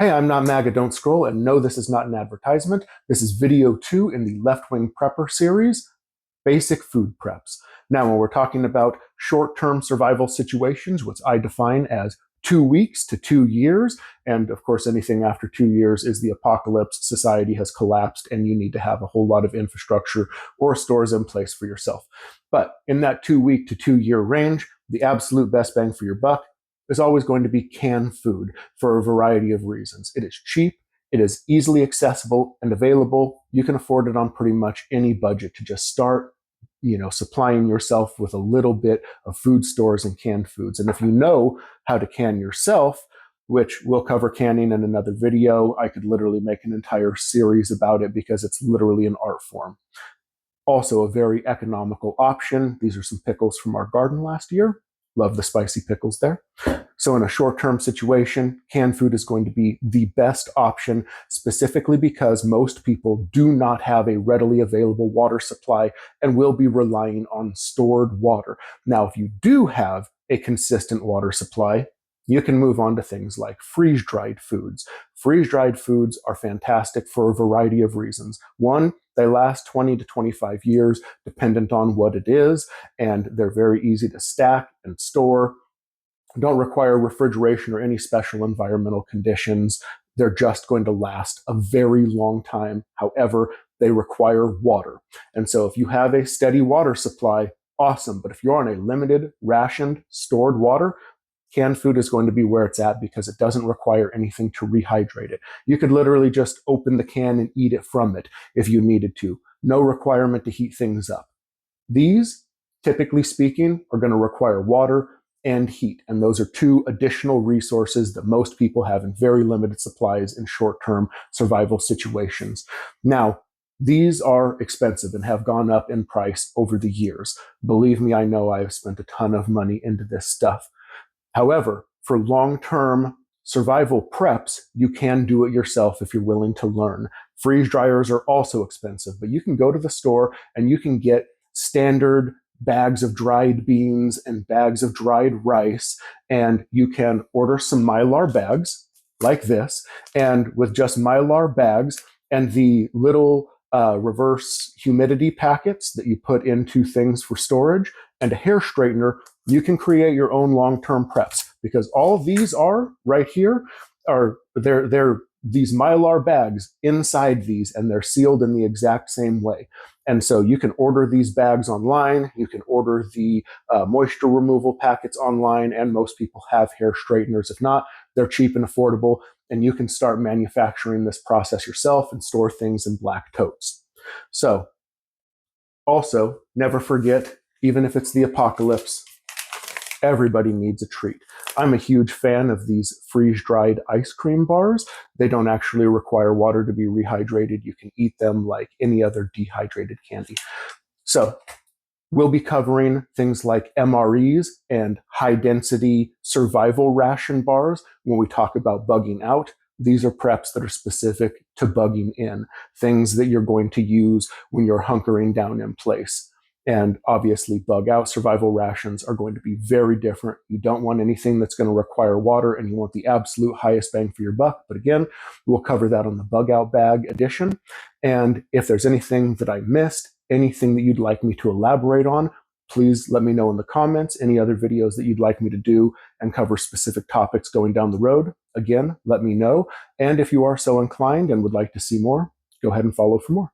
Hey, I'm not MAGA, don't scroll, and no, this is not an advertisement. This is video 2 in the Left Wing Prepper series, Basic Food Preps. Now, when we're talking about short-term survival situations, which I define as 2 weeks to 2 years, and of course anything after 2 years is the apocalypse, society has collapsed, and you need to have a whole lot of infrastructure or stores in place for yourself. But in that 2 week to 2 year range, the absolute best bang for your buck is always going to be canned food for a variety of reasons. It is cheap, it is easily accessible and available. You can afford it on pretty much any budget to just start, supplying yourself with a little bit of food stores and canned foods. And if you know how to can yourself, which we'll cover canning in another video, I could literally make an entire series about it because it's literally an art form. Also a very economical option. These are some pickles from our garden last year. Love the spicy pickles there. So in a short-term situation, canned food is going to be the best option, specifically because most people do not have a readily available water supply and will be relying on stored water. Now, if you do have a consistent water supply, you can move on to things like freeze-dried foods. Freeze-dried foods are fantastic for a variety of reasons. One, they last 20 to 25 years, dependent on what it is, and they're very easy to stack and store. Don't require refrigeration or any special environmental conditions. They're just going to last a very long time. However, they require water. And so if you have a steady water supply, awesome. But if you're on a limited, rationed, stored water, canned food is going to be where it's at because it doesn't require anything to rehydrate it. You could literally just open the can and eat it from it if you needed to. No requirement to heat things up. These, typically speaking, are going to require water and heat. And those are two additional resources that most people have in very limited supplies in short-term survival situations. Now, these are expensive and have gone up in price over the years. Believe me, I know I've spent a ton of money into this stuff. However, for long-term survival preps, you can do it yourself if you're willing to learn. Freeze dryers are also expensive, but you can go to the store and you can get standard bags of dried beans and bags of dried rice, and you can order some Mylar bags like this, and with just Mylar bags and the little reverse humidity packets that you put into things for storage and a hair straightener, you can create your own long-term preps, because all of these are right here are they're these Mylar bags inside these, and they're sealed in the exact same way. And so you can order these bags online, you can order the moisture removal packets online, and most people have hair straighteners. If not, they're cheap and affordable, and you can start manufacturing this process yourself and store things in black totes. So also, never forget, even if it's the apocalypse, everybody needs a treat. I'm a huge fan of these freeze-dried ice cream bars. They don't actually require water to be rehydrated. You can eat them like any other dehydrated candy. So we'll be covering things like MREs and high-density survival ration bars when we talk about bugging out. These are preps that are specific to bugging in, things that you're going to use when you're hunkering down in place. And obviously, bug out survival rations are going to be very different. You don't want anything that's going to require water, and you want the absolute highest bang for your buck. But again, we'll cover that on the bug out bag edition. And if there's anything that I missed, anything that you'd like me to elaborate on, please let me know in the comments. Any other videos that you'd like me to do and cover specific topics going down the road, again, let me know. And if you are so inclined and would like to see more, go ahead and follow for more.